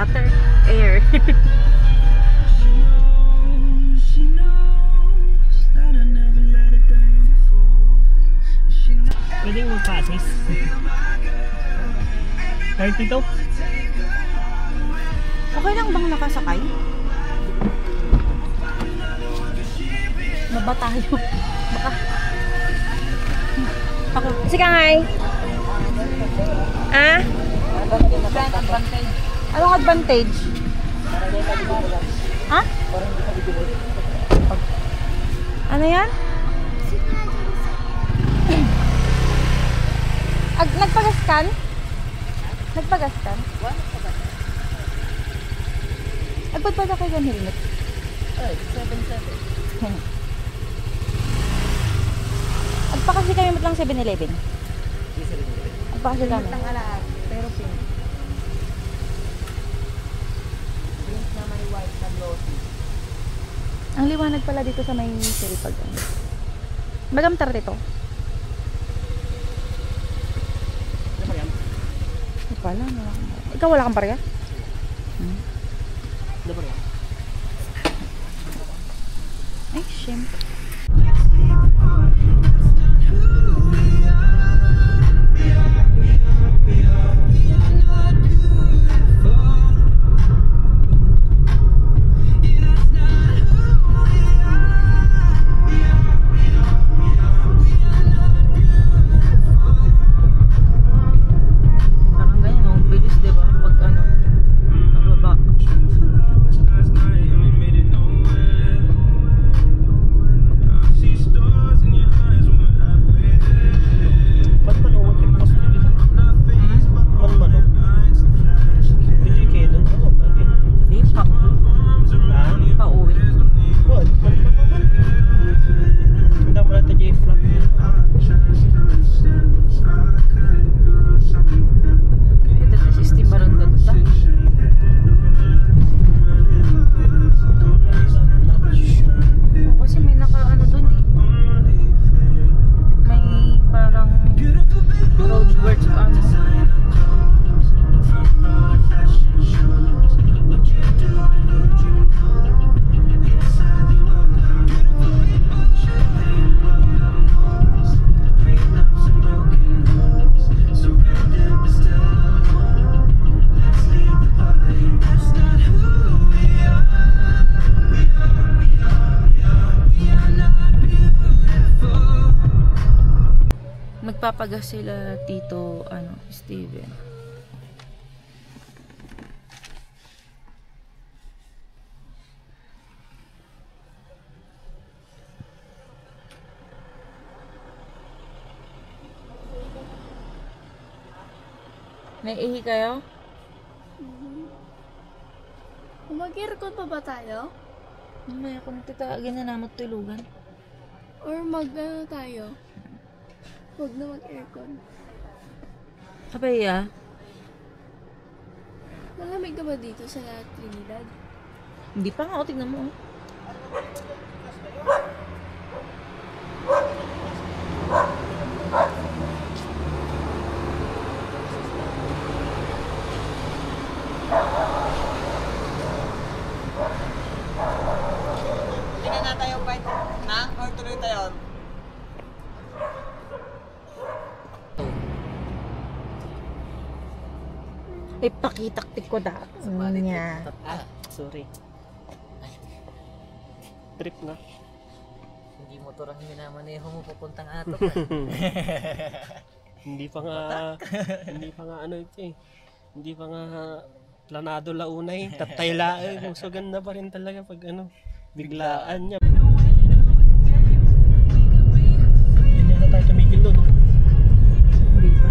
Water. Air. Pwedeng magpa-assist. 32? Okay lang bang nakasakay? Baba tayo. Baka. Ako. Sige nga eh. Ah? Anong advantage? Ha? Ano yan? Nagpagaskan? Nagpagaskan? Agpad pa kayo ng helmet? Ay, 7-7. Agpa kasi kami matlang 7-Eleven. Agpa kasi kami. Matlang alaat, pero pink. Pink na may white na glossy. Ang liwanag pala dito sa may silpag. Bagam tar dito. Wala, ikaw wala kang barya? Ay, shame. Nagpapagas sila Tito Steven. Naiihi kayo? Mag-aircon pa ba tayo? Mamaya kung titagin na naman tulugan. Or tayo? Huwag na mag-aircon. Kapay Malamig na ba dito sa Trinidad? Hindi pa nga, tignan mo. Tingnan na tayo bite na or tuloy tayo? Ipakitaktik ko da. Niya. Sorry. Trip na. Hindi motor ang minamaneho mo papuntang ato. Hindi pa nga ano ito eh. Hindi pa nga planado launay. Tataylaan. So ganda pa rin talaga pag biglaan niya. Yan na tayo tumigil doon. Hindi pa.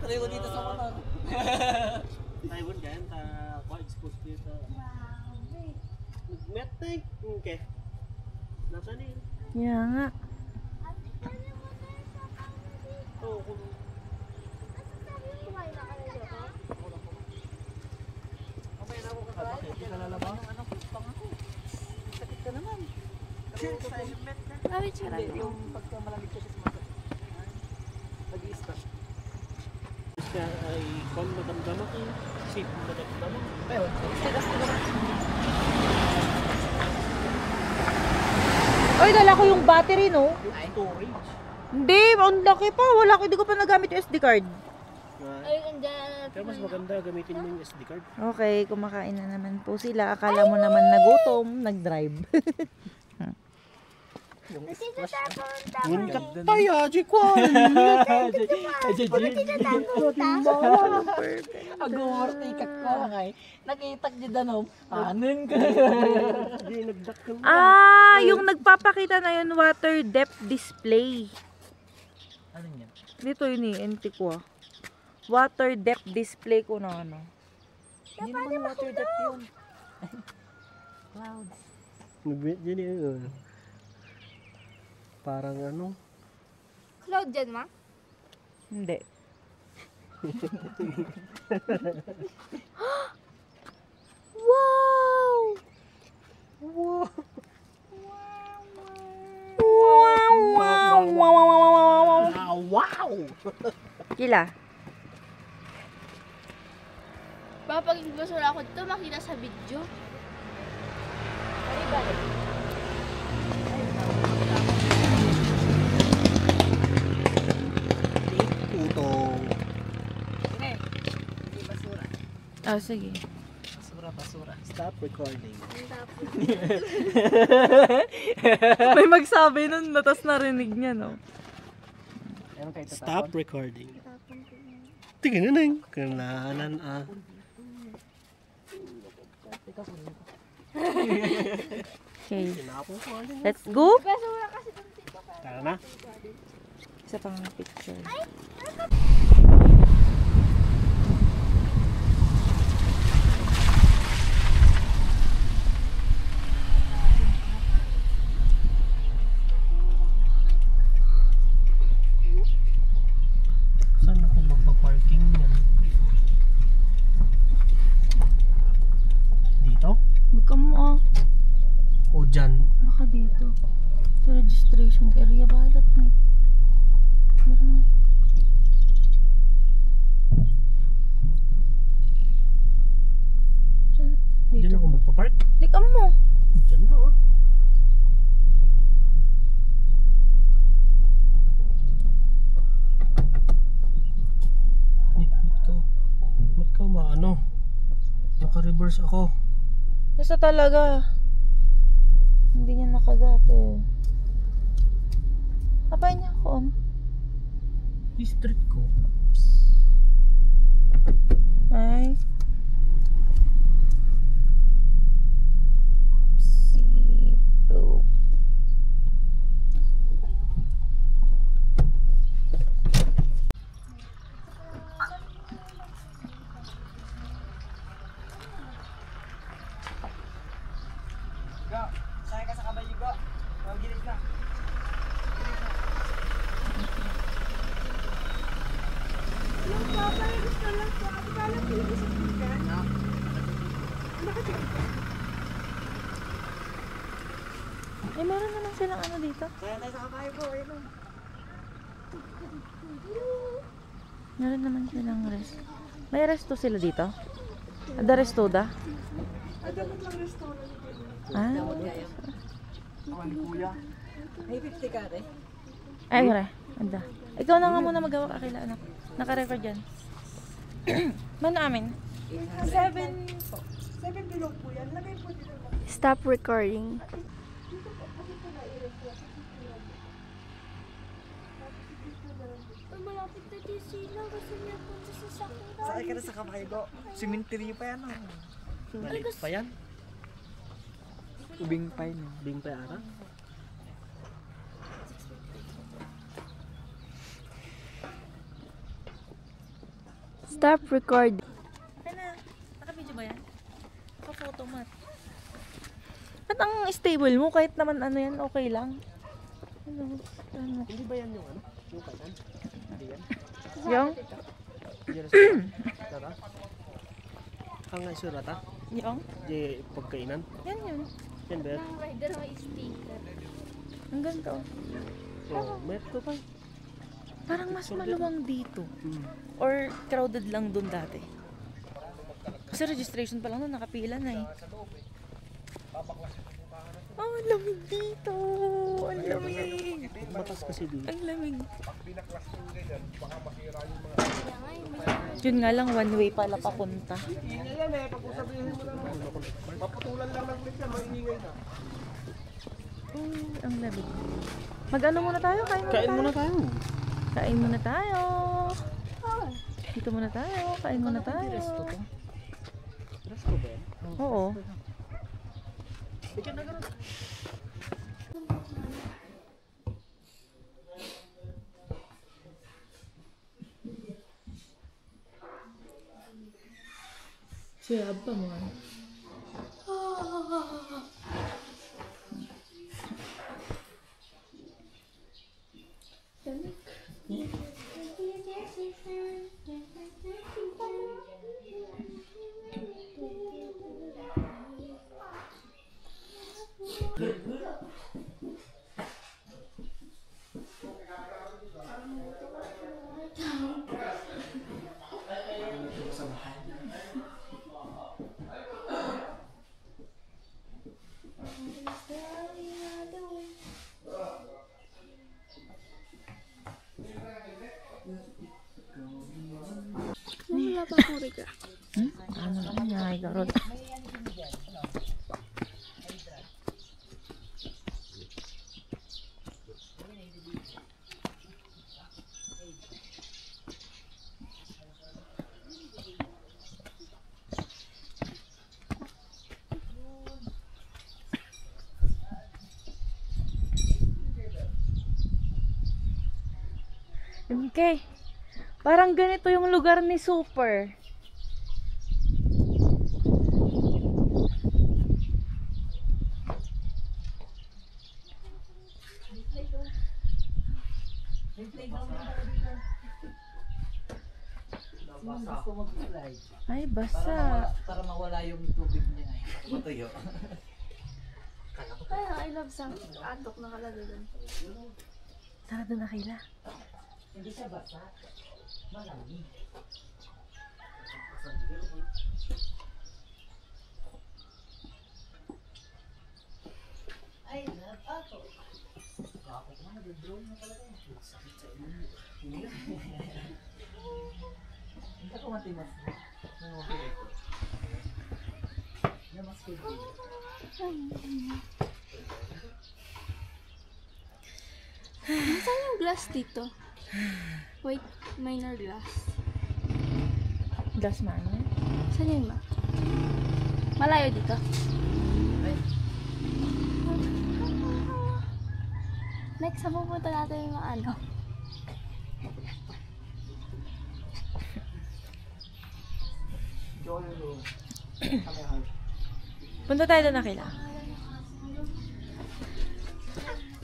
Tuloy ko dito sa motor. Taiwan kan ta ko expose dito. Met na okay. Nasa ni? Kaya nga. Oh, kung Bakit siya lang? Yung pagka malamig kasi sa mata. Pag-i-start. siya ay kon madamdama ko, safe madamdama. Ayun. Tigas ko naman. Ay, dala ko yung battery, no? Ay. Storage. Hindi, ang laki pa. Wala ko, hindi ko pa nagamit yung SD card. Ay, andyan. Pero mas maganda gamitin mo yung SD card. Okay, kumakain na naman po sila. Akala mo naman nagutom, nag-drive. Yung splash. Ngun katay aji kwan. Agorti ka ko ngay. Nakita niyo danom. Anin ka. Di nagdakkel. Ah, yung nagpapakita na yun, water depth display. Ano yan? Dito yun eh, NT ko ah. Water depth display ko na ano. Hindi naman water depth yun. Clouds. Nagbit yun. Parang ano? Cloud dyan, ma? Hindi. Wow! Wow. Wow! Wow! Wow. Kila? Pag gusto ako dito, makita sa video. Utong. Hindi. Hindi basura. Ah, sige. Basura. Stop recording. May magsabi nun, natas narinig niya, no? Ayun kayo Stop recording. Tingnan na nang. Kananan ah. Okay, Tinapon ko. let's go. Basura kasi dun dito. Tara na. Isa pang picture. Saan ako magpa-parking yan? Dito? Huwag ka mo ah. O dyan? Baka dito. Sa registration area, balat na. Meron. Saan? Dyan Dito ako ba? magpa-park? Likam mo. Dyan na ah. Ba't ka ba ano? Naka-reverse ako. Basta talaga. Hindi niya nakagate. Kapay niya ako. District ko. Ay. Cebu. Go. Sakay ka sa kabayo go. Gilid ka. Eh, meron naman silang ano dito. Kaya tayo sa kabayo go. Ayun o. Meron naman silang rest. May resto sila dito? Ada restoda? Ah, May 50 ka rin. ay, wala. Ada. Ikaw na nga muna magawa ka kila anak. Naka-record dyan. Mano amin? Stop recording. Malapit na din sila kasi niya punta sa sakura. Sakay ka na sa kabayo go. Cemetery pa yan o. Maliit pa yan. Ubing pa yun. Bing pa ara. Stop recording. Okay na. Naka-video ba yan? Naka-photo mat. Ba't ang stable mo? Kahit naman ano yan, okay lang. Ano? Hindi ba yan yung ano? Yung kanan? Hindi yan? Yung? Diyan sa tara? Ang nga surata? Yung? Di pagkainan? Yan yun. Yan ba yan? Ang rider may sticker. Ang ganda oh. Oh, meto pa. Parang mas maluwang dito. Hmm. Or crowded lang dun dati. Kasi registration pa lang nun, nakapila na eh. Oh, ang lamig dito. Ang lamig. Batas kasi dito. Ang lamig. Kaya nga yung may Yun nga lang, one way pala papunta. Ang lamig. Mag-ano muna tayo? Kain muna tayo. Kain muna tayo. Dito muna tayo. Kain muna tayo. Resto ko ba yan? Oo. Siya pa mo. wala pa akong riga. Ano lang niya, ay garot. Okay. Parang ganito yung lugar ni Super. Gusto mag-slide. Ay, basa. Para mawala yung tubig niya. Matuyo. Kaya I love some atok na kalado dun. Tara doon na Kayla. Hindi siya basa. Malamig. Ay, ato. Ako ko na nag-drone na talaga. Sakit sa ilong. Hindi ko matimas. Nangopil ito. Namas ko din. Nasaan yung glass dito? Wait, minor glass. Gas man. Saan yun ma? Malayo dito. Next, sa pupunta natin yung mga ano. Punta tayo doon na Kayla.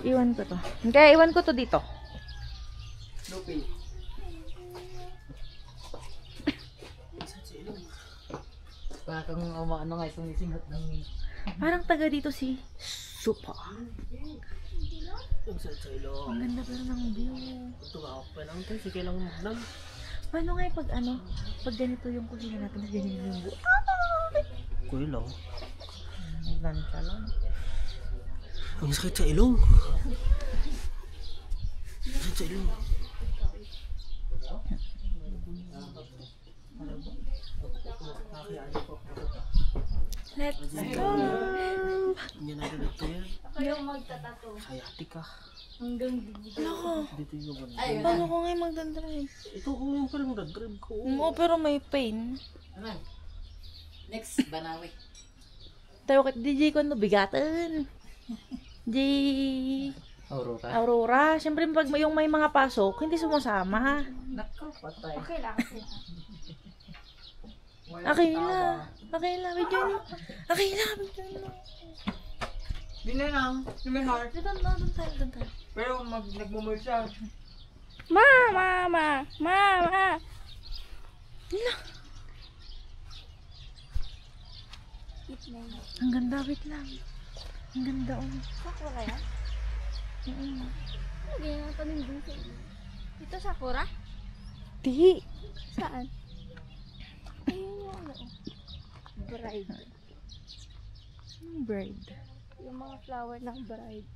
Iwan ko to. Kaya iwan ko to dito. Lupi. Parang ano nga, sumisingot ng... Parang taga dito si Super. Yung sa ilong. Ang ganda pero ng view. Ito nga ako pa lang tayo. Sige lang magnan. Paano nga pag ano, pag ganito yung kusina natin, ganyan yung view. Kuya lang. Naglansa lang. Ang sakit sa ilong. Sakit sa ilong. Let's go! Hindi na dito yan. Yung magtatato. Hayati ka. Hanggang dito. Loko, Dito yung ba? paano ko ngayon magdadrive? Ito ko yung parang dadrive ko. Oo, pero may pain. Ano? Next, Banawi. Tayo kit DJ ko no bigatan. J. Aurora. Aurora. Siyempre, pag yung may mga pasok, hindi sumasama. Nako, patay. Okay lang. Akila. Akila, video mo. Akila, video mo. Hindi lang, lumihar. Doon tayo, doon tayo. Pero nagmumul siya. Mama! Ang ganda, wait lang. Ang ganda, oh. Sakura yan? Mm. Hindi nga tanim dun sa iyo. Ito sakura? Di. Saan? Ayun yung ano. Bride. Bird. Yung mga flower ng bride.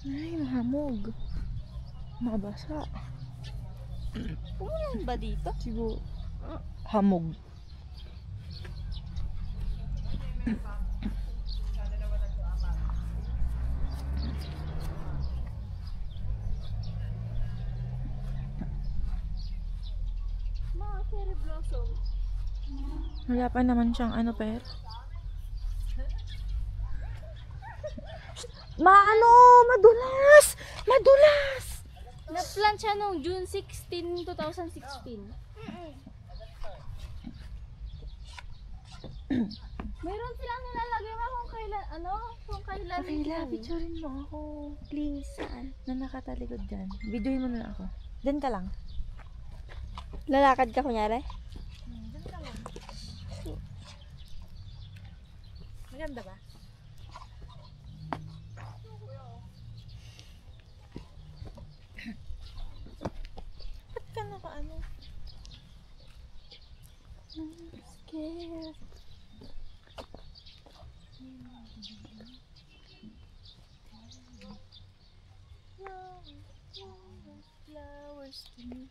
Ay, mahamog. Mabasa. Umulan ba dito? Siguro. Hamog. Mga cherry blossom. Wala pa naman siyang ano, pero. Maano! Madulas! Madulas! Na-plant siya noong June 16, 2016. Meron silang nilalagay mo kung kailan, kung kailan. Akila, picturein mo ako. Please. Na nakatalikod dyan. Videoin mo na lang ako. Diyan ka lang. Lalakad ka kunyari? Maganda ba? Ba't ka naka-ano? Scared. Flowers to me.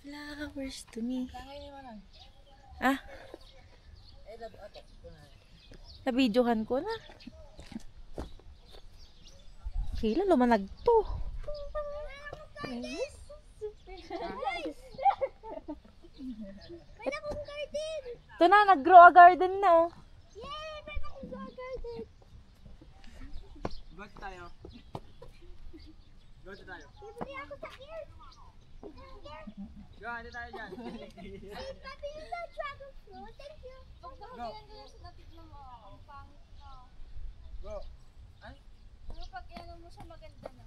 Flowers to me. Ah? Nabidyohan ko na. Kila, lumanag to. May akong garden! Ito na, nag-grow a garden na oh. Yay! May akong garden! Go tayo. Go tayo. Bibili ako sa ear! Go, hindi tayo dyan. Papi, yung sa dragon fruit. Thank you. Huwag na humiyan doon sa dapat mo. Ang pangit na. Go. Ay? Pero pag ano mo siya maganda na.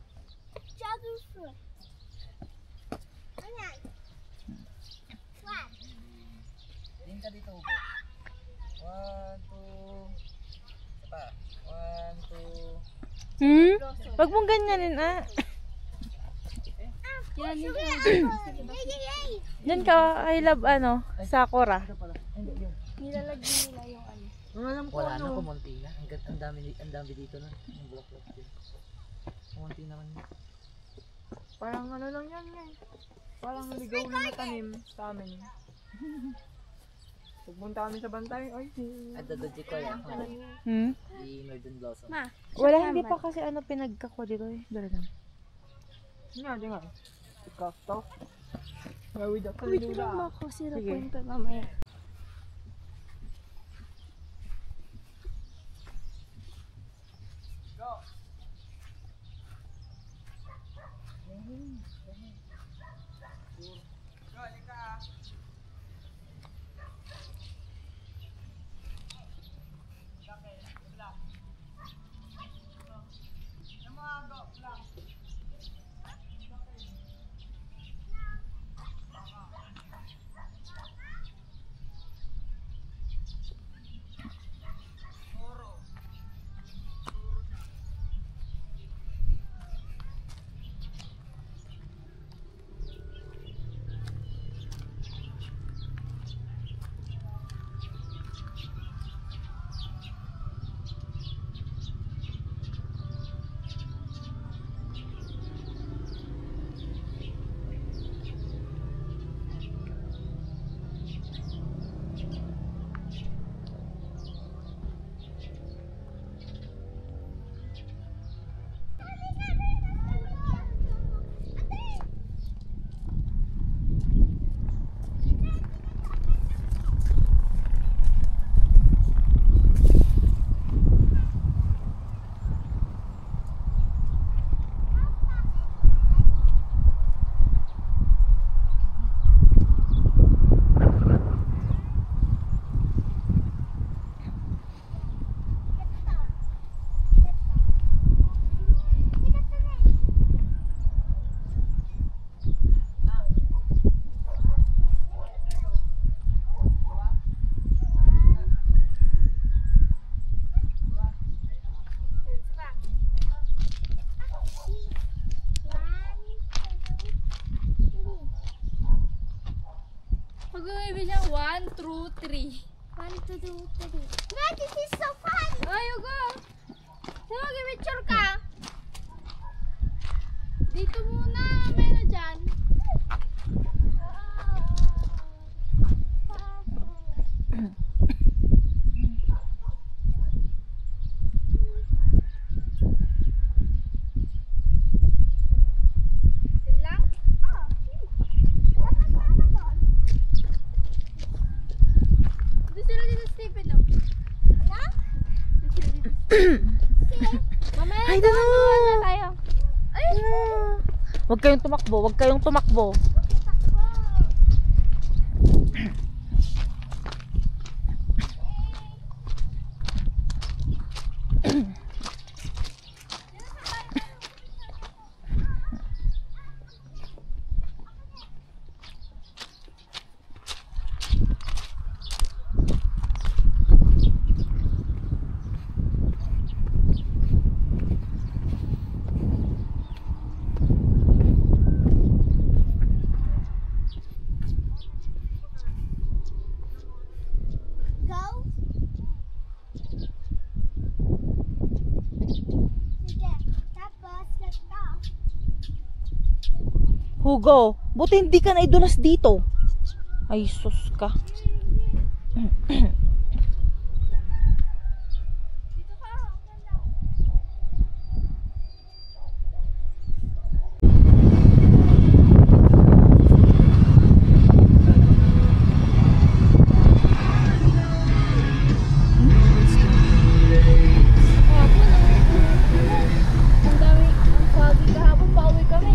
Dragon fruit. Ayan. What? Tingin ka dito, Ubo. 1, 2. Pa. 1, 2. Hmm? Wag mong ganyanin ah. Yan yung Diyan ka, I love ano, Sakura. nilalagyan nila yung ano. Alam ko Wala ano. na, kumunti na. Ang dami dito na. Ang bulak-bulak din. Kumunti naman yun. Parang ano lang yan eh. Parang ligaw na natanim sa amin. Pagpunta kami sa bantay, ay, At dadadji ko yan. Hmm? Di Northern Blossom. Ma, Wala, hindi pa kasi ano pinagkako dito eh. Dala lang. nga, di nga. Kasto. Gawid ako wait ng lang lula. ako. Sira Sige. po yung mamaya. Pag umibig siya, 1, 2, 3. 1, 2, 3. No, this is so fun! Oh, you go! So, mag-picture ka. Dito muna, may na dyan. Lang? Doon sila dito, Stephen, no? Ano? Doon sila dito. Mamaya I don't know. na tayo. Ay! Huwag kayong tumakbo, huwag kayong tumakbo. Go. Sige. Tapos, ganda. Hugo, buti hindi ka naidulas dito. Ay, sus ka. Dito ka. Ang ganda. Ang dami, ang foggy kahapon, pauwi kami.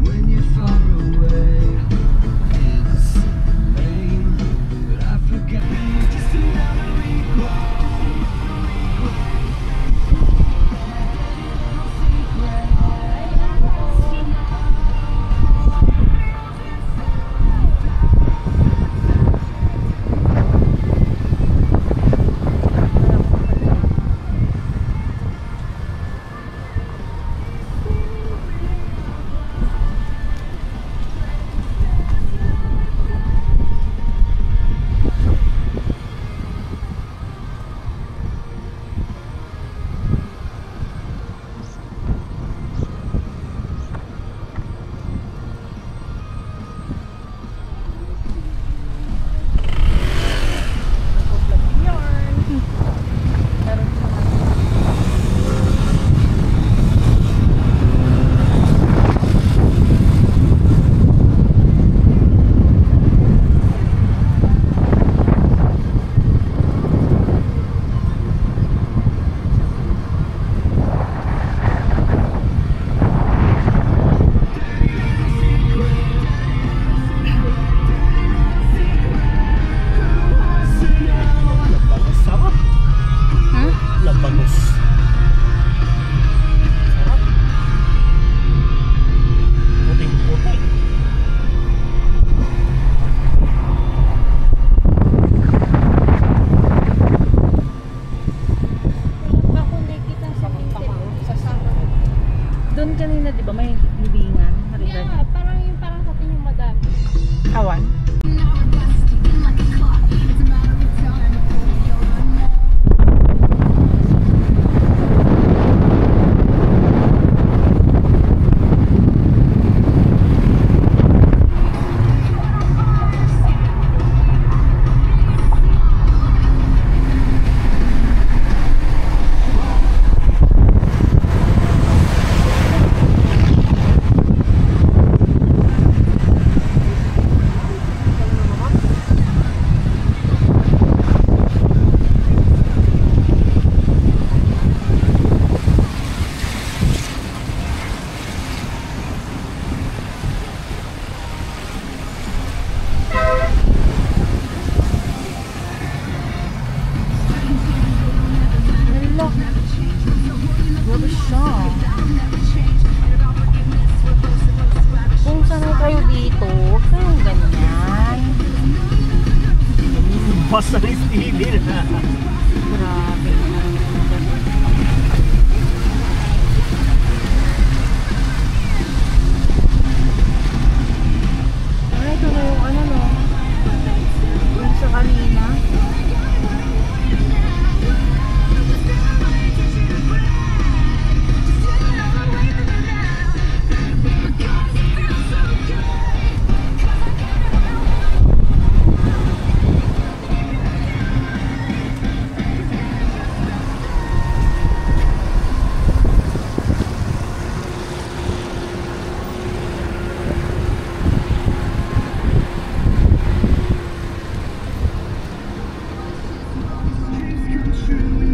When you're far away, it's lame, but I forgot. Just another Sarap. Labanos. Sarap. Puting-puti. Wala pa nakita sa Doon kanina, di ba, may libingan. Kaya nga, parang yung parang sa atin yung madami. Awan. true.